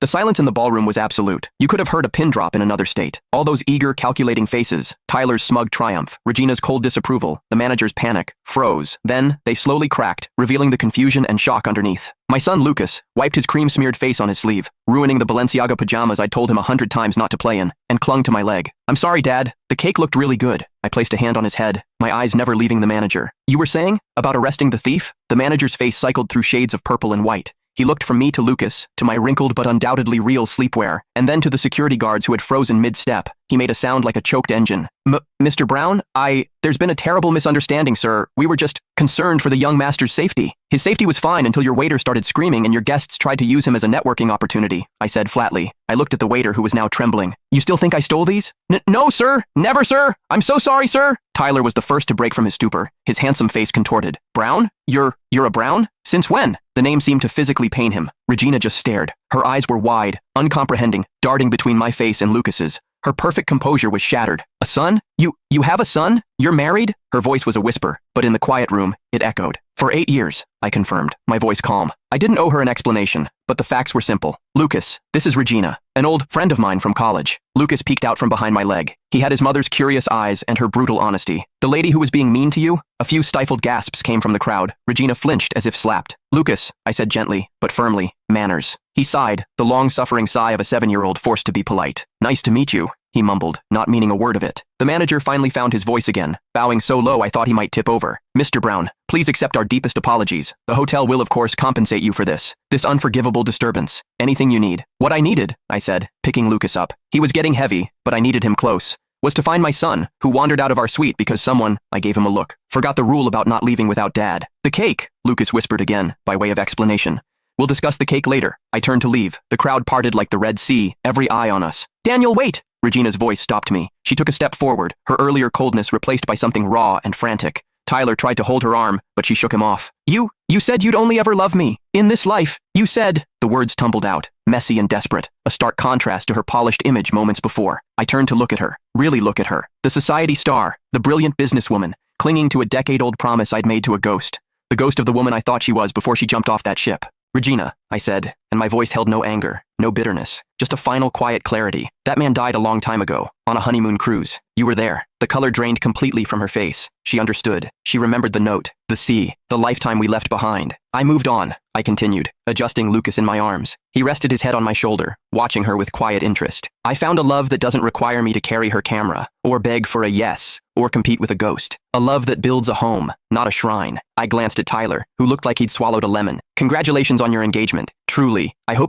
The silence in the ballroom was absolute. You could have heard a pin drop in another state. All those eager, calculating faces, Tyler's smug triumph, Regina's cold disapproval, the manager's panic, froze. Then, they slowly cracked, revealing the confusion and shock underneath. My son Lucas wiped his cream-smeared face on his sleeve, ruining the Balenciaga pajamas I'd told him 100 times not to play in, and clung to my leg. "I'm sorry, Dad. The cake looked really good." I placed a hand on his head, my eyes never leaving the manager. "You were saying? About arresting the thief?" The manager's face cycled through shades of purple and white. He looked from me to Lucas, to my wrinkled but undoubtedly real sleepwear, and then to the security guards who had frozen mid-step. He made a sound like a choked engine. Mr. Brown, there's been a terrible misunderstanding, sir. We were just concerned for the young master's safety. His safety was fine until your waiter started screaming and your guests tried to use him as a networking opportunity," I said flatly. I looked at the waiter who was now trembling. "You still think I stole these?" No, sir. Never, sir. I'm so sorry, sir." Tyler was the first to break from his stupor, his handsome face contorted. "Brown? You're a Brown? Since when?" The name seemed to physically pain him. Regina just stared. Her eyes were wide, uncomprehending, darting between my face and Lucas's. Her perfect composure was shattered. "A son? You have a son? You're married?" Her voice was a whisper, but in the quiet room, it echoed. "For 8 years," I confirmed, my voice calm. I didn't owe her an explanation, but the facts were simple. "Lucas, this is Regina, an old friend of mine from college." Lucas peeked out from behind my leg. He had his mother's curious eyes and her brutal honesty. "The lady who was being mean to you?" A few stifled gasps came from the crowd. Regina flinched as if slapped. "Lucas," I said gently, but firmly, "manners." He sighed, the long-suffering sigh of a 7-year-old forced to be polite. "Nice to meet you," he mumbled, not meaning a word of it. The manager finally found his voice again, bowing so low I thought he might tip over. "Mr. Brown, please accept our deepest apologies. The hotel will of course compensate you for this unforgivable disturbance. Anything you need." "What I needed," I said, picking Lucas up. He was getting heavy, but I needed him close. "Was to find my son, who wandered out of our suite because someone," I gave him a look, "forgot the rule about not leaving without Dad." "The cake," Lucas whispered again, by way of explanation. "We'll discuss the cake later." I turned to leave. The crowd parted like the Red Sea, every eye on us. "Daniel, wait!" Regina's voice stopped me. She took a step forward, her earlier coldness replaced by something raw and frantic. Tyler tried to hold her arm, but she shook him off. You said you'd only ever love me. In this life, you said." The words tumbled out, messy and desperate, a stark contrast to her polished image moments before. I turned to look at her, really look at her. The society star, the brilliant businesswoman, clinging to a decade-old promise I'd made to a ghost. The ghost of the woman I thought she was before she jumped off that ship. "Regina," I said, and my voice held no anger, no bitterness, just a final quiet clarity. "That man died a long time ago, on a honeymoon cruise. You were there." The color drained completely from her face. She understood. She remembered the note, the sea, the lifetime we left behind. "I moved on," I continued, adjusting Lucas in my arms. He rested his head on my shoulder, watching her with quiet interest. "I found a love that doesn't require me to carry her camera, or beg for a yes, or compete with a ghost. A love that builds a home, not a shrine." I glanced at Tyler, who looked like he'd swallowed a lemon. "Congratulations on your engagement. Truly, I hope